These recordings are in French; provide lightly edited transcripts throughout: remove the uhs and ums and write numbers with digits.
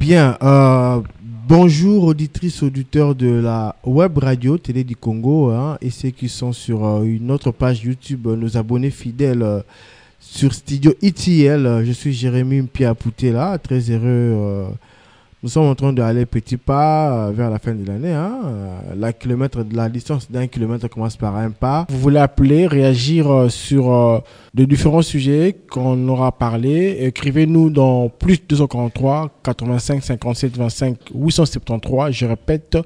Bien, bonjour auditrices, auditeurs de la web radio Télé du Congo et ceux qui sont sur une autre page YouTube, nos abonnés fidèles sur Studio ITL. Je suis Jérémy Mpiapouté, très heureux. Nous sommes en train d'aller petit pas vers la fin de l'année. La distance d'1 kilomètre commence par un pas. Vous voulez appeler, réagir sur de différents sujets qu'on aura parlé. Écrivez-nous dans plus 243 85 57 25 873. Je répète,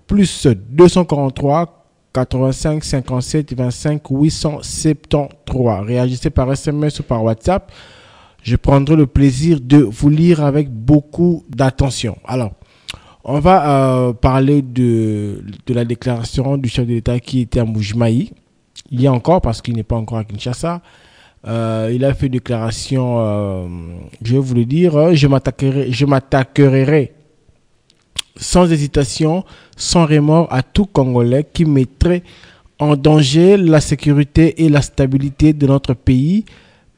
plus 243 85 57 25 873. Réagissez par SMS ou par WhatsApp. Je prendrai le plaisir de vous lire avec beaucoup d'attention. Alors, on va parler de la déclaration du chef de l'État qui était à Mbuji-Mayi. Il y a encore, parce qu'il n'est pas encore à Kinshasa. Il a fait une déclaration, je vais vous le dire, je m'attaquerai sans hésitation, sans remords à tout Congolais qui mettrait en danger la sécurité et la stabilité de notre pays.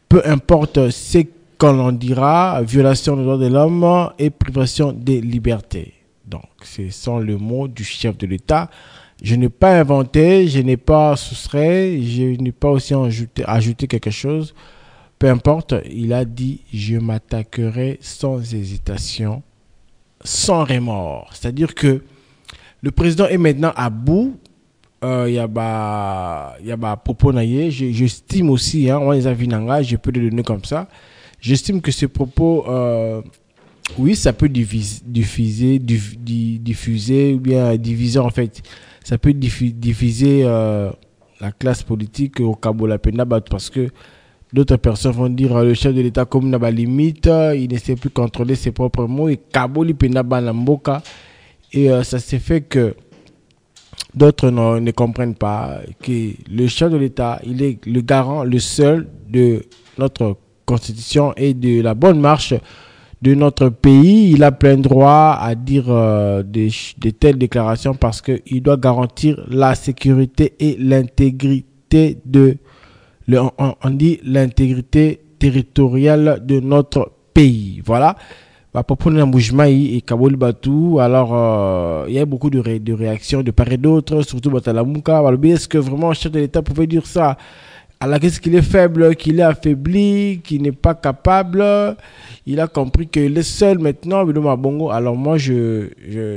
Peu importe ce qu'on en dira, violation des droits de l'homme et privation des libertés. Donc, ce sont les mots du chef de l'État. Je n'ai pas inventé, je n'ai pas soustrait, je n'ai pas aussi ajouté quelque chose. Peu importe, il a dit « Je m'attaquerai sans hésitation, sans remords ». C'est-à-dire que le président est maintenant à bout. Il y a propos naïe. J'estime aussi, on les a vus je peux le donner comme ça. J'estime que ces propos, oui, ça peut diffuser ou bien diviser en fait. Ça peut diviser la classe politique au Kabola Penaba parce que d'autres personnes vont dire le chef de l'État comme n'a pas limite, il ne sait plus contrôler ses propres mots et Kaboli Penaba Namboka. Et ça s'est fait que d'autres ne comprennent pas que le chef de l'État, il est le garant, le seul de notre constitution et de la bonne marche de notre pays. Il a plein droit à dire de telles déclarations parce qu'il doit garantir la sécurité et l'intégrité on dit l'intégrité territoriale de notre pays. Voilà. Pour prendre Mbuji-Mayi et Kaboli Batou, alors il y a beaucoup de réactions de part et d'autre, surtout Batalamuka. Est-ce que vraiment le chef de l'État pouvait dire ça? Alors qu'est-ce qu'il est faible, qu'il est affaibli, qu'il n'est pas capable? Il a compris qu'il est seul maintenant. Alors moi, je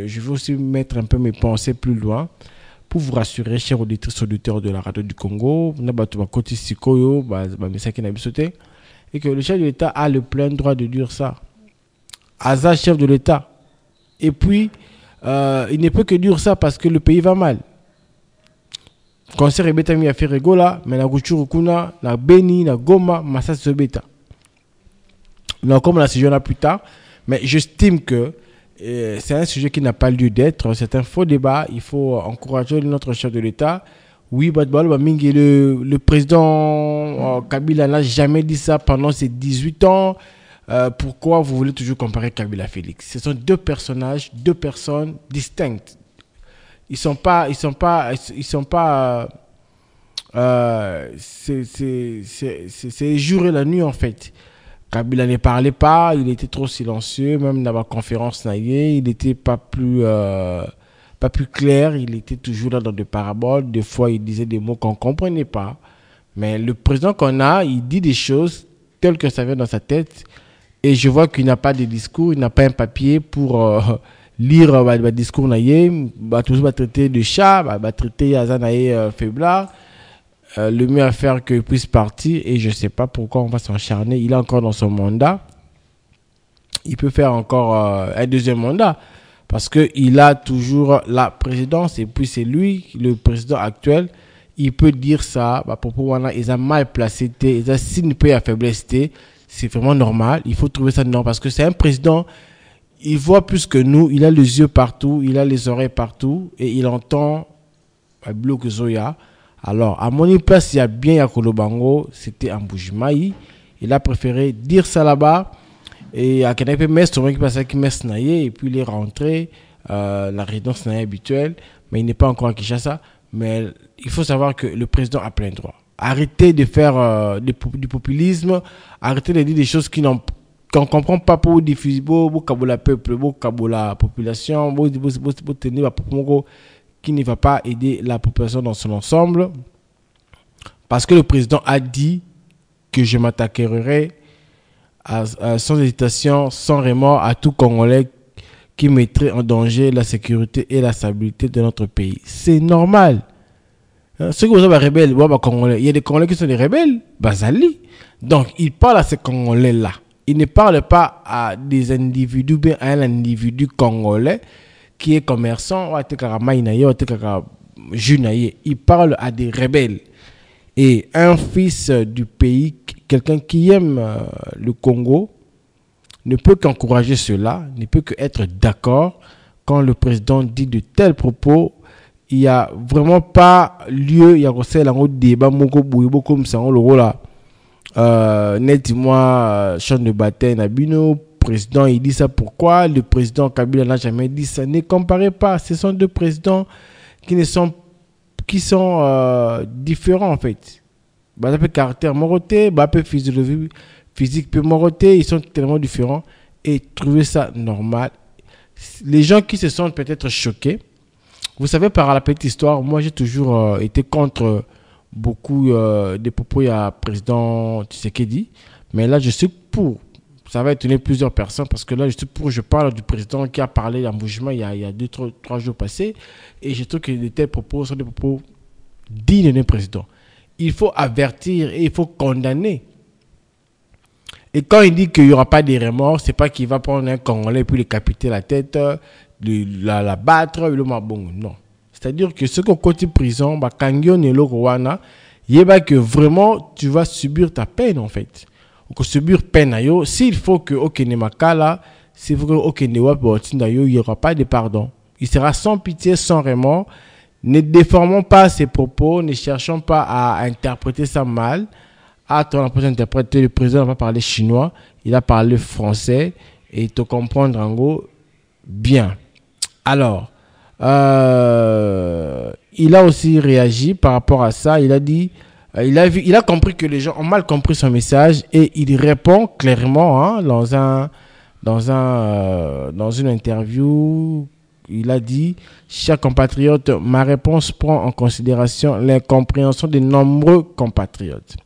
veux aussi mettre un peu mes pensées plus loin pour vous rassurer, chers auditeurs de la radio du Congo, et que le chef de l'État a le plein droit de dire ça. Aza, chef de l'État. Et puis, il ne peut que dire ça parce que le pays va mal. Conseil Betami a fait rigola, mais la Ruchurukuna, la Beni, la Goma, Massa Sebeta. Donc, comme on a ce sujet là plus tard, mais j'estime que c'est un sujet qui n'a pas lieu d'être. C'est un faux débat. Il faut encourager notre chef de l'État. Oui, le président Kabila n'a jamais dit ça pendant ses 18 ans. Pourquoi vous voulez toujours comparer Kabila à Félix? Ce sont deux personnages, deux personnes distinctes. Ils sont pas. C'est jour et la nuit en fait. Kabila ne parlait pas, il était trop silencieux, même dans la conférence naïe, il n'était pas plus clair, il était toujours là dans des paraboles. Des fois, il disait des mots qu'on ne comprenait pas. Mais le président qu'on a, il dit des choses telles que ça vient dans sa tête. Et je vois qu'il n'a pas de discours, il n'a pas un papier pour lire le discours naïe. Toujours va traiter de chat, va traiter Yazan naïe faiblard. Le mieux à faire qu'il puisse partir. Et je ne sais pas pourquoi on va s'encharner. Il est encore dans son mandat. Il peut faire encore un deuxième mandat. Parce qu'il a toujours la présidence. Et puis c'est lui, le président actuel. Il peut dire ça. Ils ont mal placé. Ils ont signe peu à faiblesse. C'est vraiment normal. Il faut trouver ça normal. Parce que c'est un président. Il voit plus que nous. Il a les yeux partout. Il a les oreilles partout. Et il entend Bloc Zoya. Alors, à mon place, il y a bien Yakolo Bango, c'était en Mbuji-Mayi. Il a préféré dire ça là-bas. Et à Kenepe Mes, tout le monde qui passait qui Mes Naye, et puis il est rentré, la résidence Naye habituelle, mais il n'est pas encore à Kinshasa. Mais il faut savoir que le président a plein droit. Arrêtez de faire du populisme, arrêtez de dire des choses qui n'ont qu'on ne comprend pas pour diffuser, pour la peuple, pour la population, pour tenir la population qui ne va pas aider la population dans son ensemble. Parce que le président a dit que je m'attaquerai sans hésitation, sans remords à tout Congolais qui mettrait en danger la sécurité et la stabilité de notre pays. C'est normal. Ceux qui sont des rebelles, il y a des Congolais qui sont des rebelles, Bazali. Donc, il parle à ces Congolais-là. Il ne parle pas à des individus, bien à un individu congolais qui est commerçant, il parle à des rebelles. Et un fils du pays, quelqu'un qui aime le Congo, ne peut qu'encourager cela, ne peut qu'être d'accord quand le président dit de tels propos. Il n'y a vraiment pas lieu, il y a un débat, comme ça, le rôle là. Net-moi, champ de bataille, Nabino, président, il dit ça pourquoi? Le président Kabila n'a jamais dit ça. Ne comparez pas, ce sont deux présidents qui sont différents en fait. Un peu caractère moroté, un peu physiologie, physique peu moroté, ils sont tellement différents et trouver ça normal. Les gens qui se sentent peut-être choqués, vous savez, par la petite histoire, moi j'ai toujours été contre beaucoup des propos à président Tshisekedi, mais là je suis pour. Ça va étonner plusieurs personnes parce que là je parle du président qui a parlé d'un mouvement il y a 2-3 jours passés et je trouve que de tels propos sont des propos dignes d'un président. Il faut avertir et il faut condamner. Et quand il dit qu'il n'y aura pas de remords, c'est pas qu'il va prendre un Congolais et puis le capiter la tête, la battre, non. C'est-à-dire que ceux qui ont côté prison, il que vraiment tu vas subir ta peine en fait. Ou subir peine, s'il faut que s'il faut que il n'y aura pas de pardon. Il sera sans pitié, sans remords. Ne déformons pas ses propos, ne cherchons pas à interpréter ça mal. Interpréter, le président n'a pas parlé chinois, il a parlé français et te comprendre en gros bien. Alors, il a aussi réagi par rapport à ça. Il a dit, il a compris que les gens ont mal compris son message et il répond clairement dans une interview. Il a dit, chers compatriotes, ma réponse prend en considération l'incompréhension de nombreux compatriotes.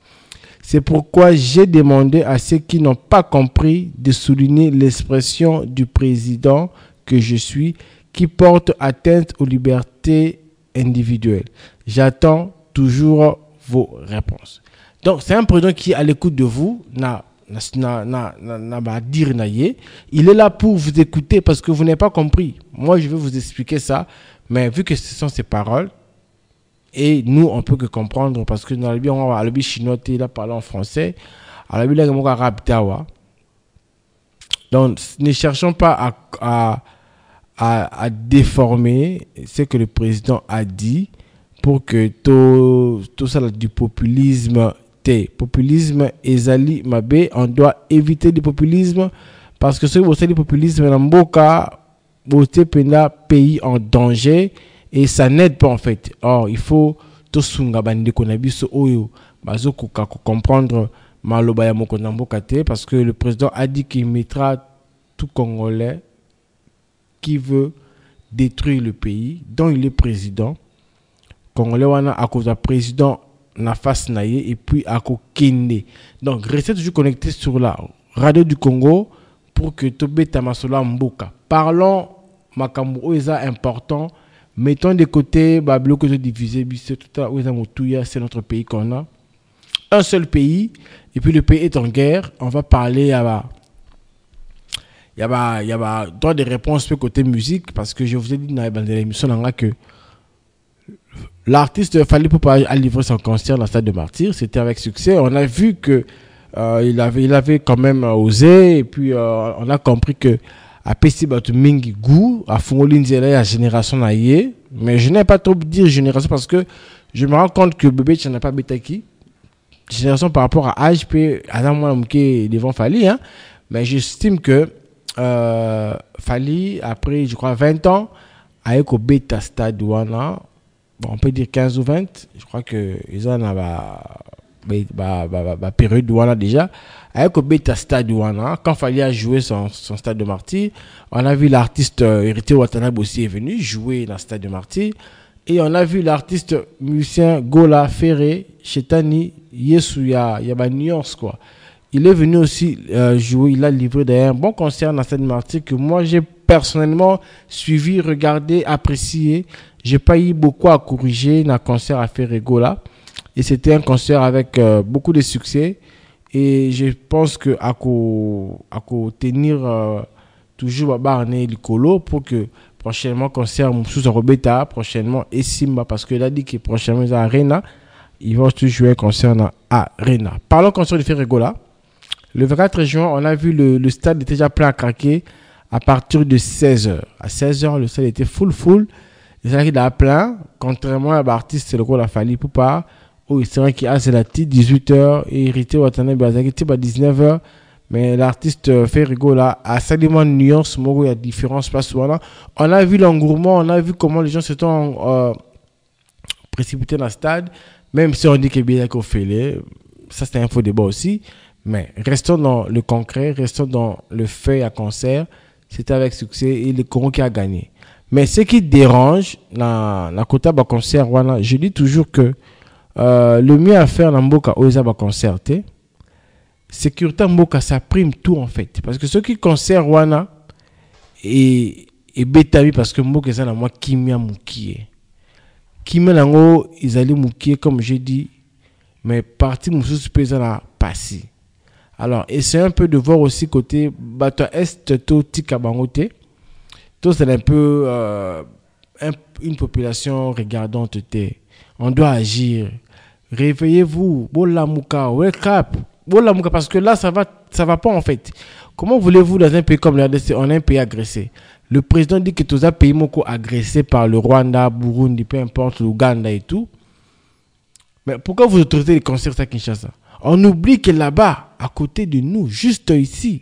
C'est pourquoi j'ai demandé à ceux qui n'ont pas compris de souligner l'expression du président que je suis, qui porte atteinte aux libertés individuelles. J'attends toujours vos réponses. Donc, c'est un président qui est à l'écoute de vous, il est là pour vous écouter parce que vous n'avez pas compris. Moi, je vais vous expliquer ça, mais vu que ce sont ses paroles, et nous, on peut que comprendre parce que dans le chinois, il a parlé en français, il a arabe. Donc, ne cherchons pas à déformer ce que le président a dit pour que tout ça du populisme. Populisme ezali mabe, on doit éviter du populisme parce que ce qui est du populisme dans mboka boté pena pays en danger et ça n'aide pas en fait. Or il faut to sunga bande ko na biso oyo bazoko ka comprendre maloba ya moko na mboka te parce que le président a dit qu'il mettra tout Congolais qui veut détruire le pays dont il est président. Congolais wana à cause du président na face naie et puis à kokende. Donc restez toujours connectés sur la radio du Congo pour que tobe tamasola mboka. Parlons makambo oza important. Mettons de côté bablo que je divisé tout oza motuya, c'est notre pays qu'on a. Un seul pays et puis le pays est en guerre. On va parler il y a droit de réponse côté musique parce que je vous ai dit dans l'émission que l'artiste Fally Ipupa a livré son concert dans le stade de Martyrs. C'était avec succès. On a vu que il avait quand même osé et puis on a compris que à Pessi Batu Mingi Gou à Fongolinzela à génération naïe. Mais je n'ai pas trop dire génération parce que je me rends compte que bébé tu n'as pas Betaki. Génération par rapport à âge puis à moi devant Fally hein. Mais j'estime que Fally après je crois 20 ans avec au bêta stade wana. Bon, on peut dire 15 ou 20. Je crois que ils en avaient période douana déjà avec au bêta stade douana quand fallait jouer son stade de martyr. On a vu l'artiste Héritier Watanabe aussi est venu jouer dans le stade de martyr. Et on a vu l'artiste musicien Gola Ferré, Chetani, Yesuya, il y a une nuance quoi. Il est venu aussi jouer, il a livré d'ailleurs un bon concert dans le stade de martyr que moi j'ai personnellement suivi, regardé, apprécié. J'ai pas eu beaucoup à corriger dans le concert à Ferré Gola. Et c'était un concert avec beaucoup de succès. Et je pense que à tenir toujours Barné Licolo pour que prochainement concert sous Robeta prochainement et Simba parce que là dit que prochainement à Arena ils vont tous jouer un concert à Arena. Parlons concert de Ferregola. Le 24 juin, on a vu le stade était déjà plein à craquer à partir de 16h. À 16h, le stade était full. Le stade était plein, contrairement à l'artiste, c'est le rôle à Fali Poupa. Oh, c'est vrai qu'il a c'est la petite 18h et Hérité Watanabe à 19h. Mais l'artiste Ferregola a seulement une nuance, il y a différence pas souvent. On a vu l'engouement, on a vu comment les gens se sont précipités dans le stade. Même si on dit que bien qu'on fait ça c'est un faux débat aussi. Mais restons dans le concret, restons dans le fait à concert. C'était avec succès et le Congo qui a gagné. Mais ce qui dérange dans la côté de concert, je dis toujours que le mieux à faire dans Mboka Oza concert, sécurité Mboka ça prime tout en fait. Parce que ceux qui concert Wana et Betabi parce que Mboka ça na moi Kimia Mukie. Kimia nango ils allaient Mukie comme j'ai dit, mais partie Moussous pesa na passi. Alors, essayez un peu de voir aussi côté Bato Est, to Tikabangote. Tout c'est un peu une population regardante. On doit agir. Réveillez-vous. Bolamuka, wake up. Bolamuka, parce que là, ça va pas en fait. Comment voulez-vous dans un pays comme la RDC, on a un pays agressé? Le président dit que tous les pays sont agressés par le Rwanda, Burundi, peu importe, l'Ouganda et tout. Mais pourquoi vous autorisez les concerts à Kinshasa? On oublie que là-bas, à côté de nous, juste ici,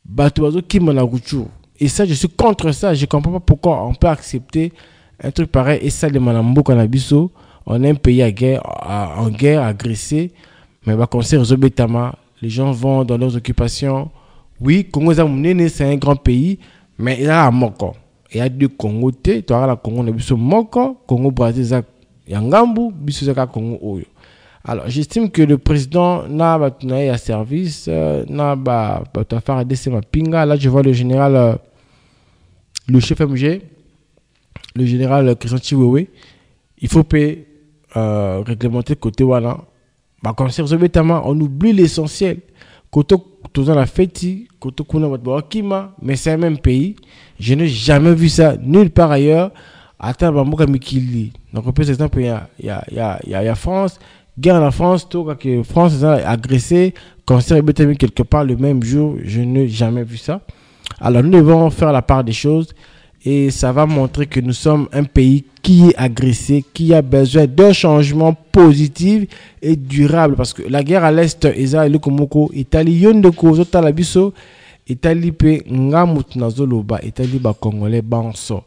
Batuazo Kimanaruchu. Et ça, je suis contre ça. Je ne comprends pas pourquoi on peut accepter un truc pareil. Et ça, les Manambo Kanabiso, on est un pays en guerre, agressé. Mais bah, concert Zobetama, les gens vont dans leurs occupations. Oui, Congo c'est un grand pays, mais il y a un Moko. Il y a deux Congo, tu as la Congo, Moko, Congo, Brazil, Yangambu, Bissozaka, Congo, Oyo. Alors, j'estime que le président n'a pas à service, n'a pas à faire des pinga. Là, je vois le général, le chef MG, le général Christian Chiwewe. Il faut payer, réglementer côté Wana. Bah, concert on oublie l'essentiel. Côté dans la fête, côté Kima, mais c'est un même pays. Je n'ai jamais vu ça nulle part ailleurs. Attends, Bamboka Mikili. Donc, par exemple, il y a France. Guerre en France, tout que France a agressé, concert et quelque part le même jour, je n'ai jamais vu ça. Alors nous devons faire la part des choses et ça va montrer que nous sommes un pays qui est agressé, qui a besoin d'un changement positif et durable parce que la guerre à l'est, Eza et le Komoko, Italie, Yondoko, Zotalabiso, Italie pe ngamut nazoloba, Italie ba Congolais banso.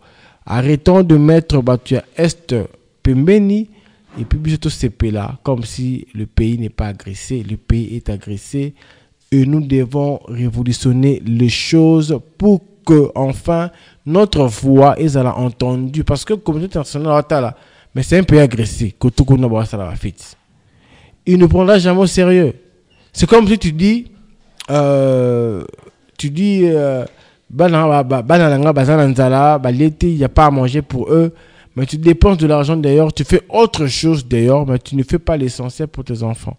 Arrêtons de mettre Batua Est Pembeni. Et puis, tout ce pays-là, comme si le pays n'est pas agressé, le pays est agressé. Et nous devons révolutionner les choses pour que, enfin, notre voix est entendue. Parce que la communauté internationale, mais c'est un pays agressé. Il ne prendra jamais au sérieux. C'est comme si tu dis, il n'y a pas à manger pour eux. Mais tu dépenses de l'argent d'ailleurs, tu fais autre chose d'ailleurs, mais tu ne fais pas l'essentiel pour tes enfants.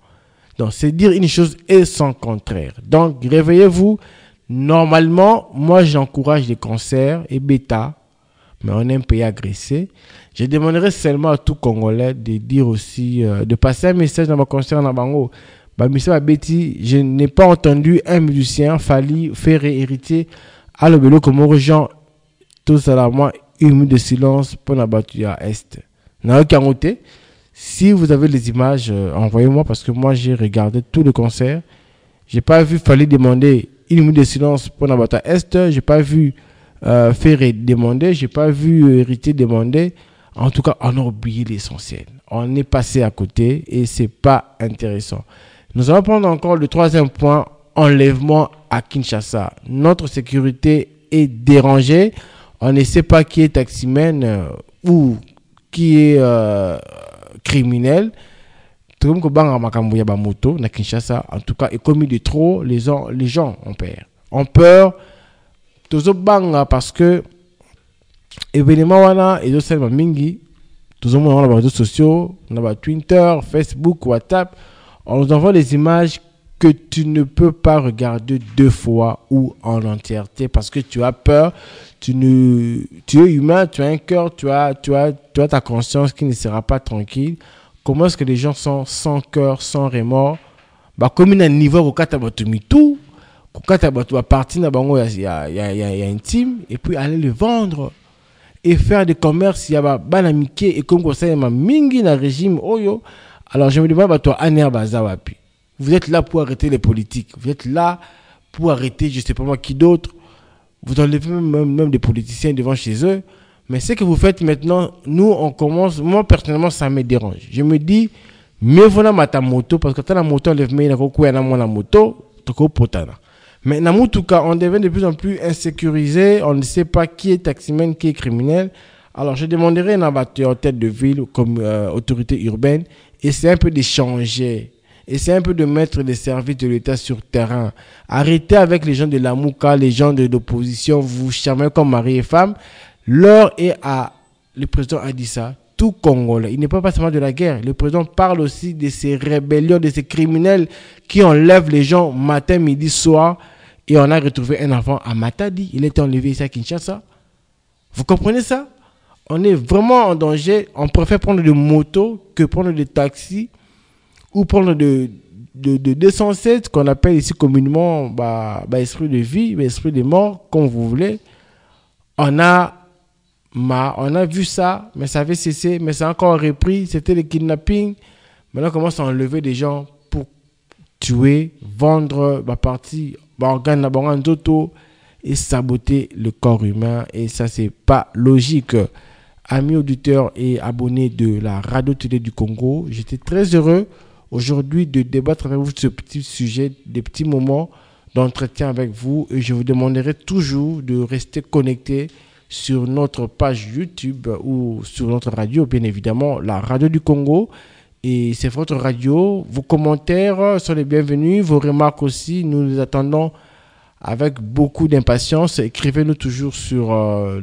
Donc, c'est dire une chose et son contraire. Donc, réveillez-vous. Normalement, moi, j'encourage les concerts et bêta, mais on est un pays agressé. Je demanderai seulement à tout Congolais de dire aussi, de passer un message dans ma concert dans Bango. Je n'ai pas entendu un musicien, Fali, Ferré, Héritier, à l'obélo comme gens, tout ça là, moi, une minute de silence pour la battue à Est. Si vous avez les images, envoyez-moi parce que moi j'ai regardé tout le concert. J'ai pas vu Fali demander une minute de silence pour la battue à Est. J'ai pas vu Ferré demander. J'ai pas vu Héritier demander. En tout cas, on a oublié l'essentiel. on est passé à côté et c'est pas intéressant. Nous allons prendre encore le troisième point, enlèvement à Kinshasa. Notre sécurité est dérangée. On ne sait pas qui est taximène ou qui est criminel. Tout comme banga makambo ya ba moto na Kinshasa, en tout cas, est commis de trop, les gens ont peur. On peur tozo banga parce que événement wana et aussi mingi tozo mona wana ba réseaux sociaux, na ba Twitter, Facebook, WhatsApp, on nous envoie des images que tu ne peux pas regarder deux fois ou en entièreté parce que tu as peur, tu es humain, tu as un cœur, tu as ta conscience qui ne sera pas tranquille. Comment est-ce que les gens sont sans cœur, sans remords? Bah, comme il y a un niveau où tu as mis tout, quand tu as parti dans il y a intime, et puis aller le vendre et faire des commerces, il y a ban amitié et comme ça, il y a mingi dans le régime. Oyo. Alors je me demande, toi, Aner Bazawapi, vous êtes là pour arrêter les politiques, vous êtes là pour arrêter, je ne sais pas moi qui d'autre, vous enlevez même des politiciens devant chez eux. Mais ce que vous faites maintenant, nous, on commence... Moi, personnellement, ça me dérange. Je me dis, mieux vaut la moto, parce que la moto, enlève la moto, mais en tout cas, on devient de plus en plus insécurisé. On ne sait pas qui est taximène, qui est criminel. Alors, je demanderai un abatteur en tête de ville comme autorité urbaine, et c'est un peu d'échanger. Et c'est un peu de mettre les services de l'État sur terrain. Arrêtez avec les gens de la Mouka, les gens de l'opposition, vous charmez comme mari et femme. L'heure est à... Le président a dit ça, tout Congolais. Il n'est pas seulement de la guerre. Le président parle aussi de ces rébellions, de ces criminels qui enlèvent les gens matin, midi, soir. Et on a retrouvé un enfant à Matadi. Il était enlevé ici à Kinshasa. Vous comprenez ça? On est vraiment en danger. On préfère prendre des motos que prendre des taxis ou prendre de 207, qu'on appelle ici communément esprit de vie, esprit de mort, comme vous voulez. On a vu ça, mais ça avait cessé, mais ça a encore repris. C'était le kidnapping. Maintenant, on commence à enlever des gens pour tuer, vendre partie, organe, et saboter le corps humain. Et ça, c'est pas logique. Amis auditeurs et abonnés de la Radio Télé du Congo, j'étais très heureux aujourd'hui de débattre avec vous de ce petit sujet, des petits moments d'entretien avec vous. Et je vous demanderai toujours de rester connectés sur notre page YouTube ou sur notre radio, bien évidemment, la Radio du Congo. Et c'est votre radio. Vos commentaires sont les bienvenus. Vos remarques aussi, nous les attendons avec beaucoup d'impatience. Écrivez-nous toujours sur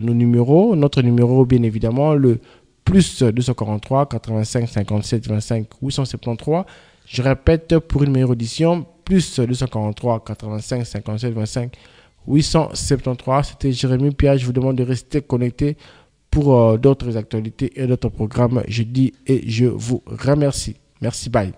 nos numéros. Notre numéro, bien évidemment, le plus 243 85 57 25 873. Je répète pour une meilleure audition, plus 243 85 57 25 873. C'était Jérémy Pierre. Je vous demande de rester connecté pour d'autres actualités et d'autres programmes. Je dis et je vous remercie. Merci, bye.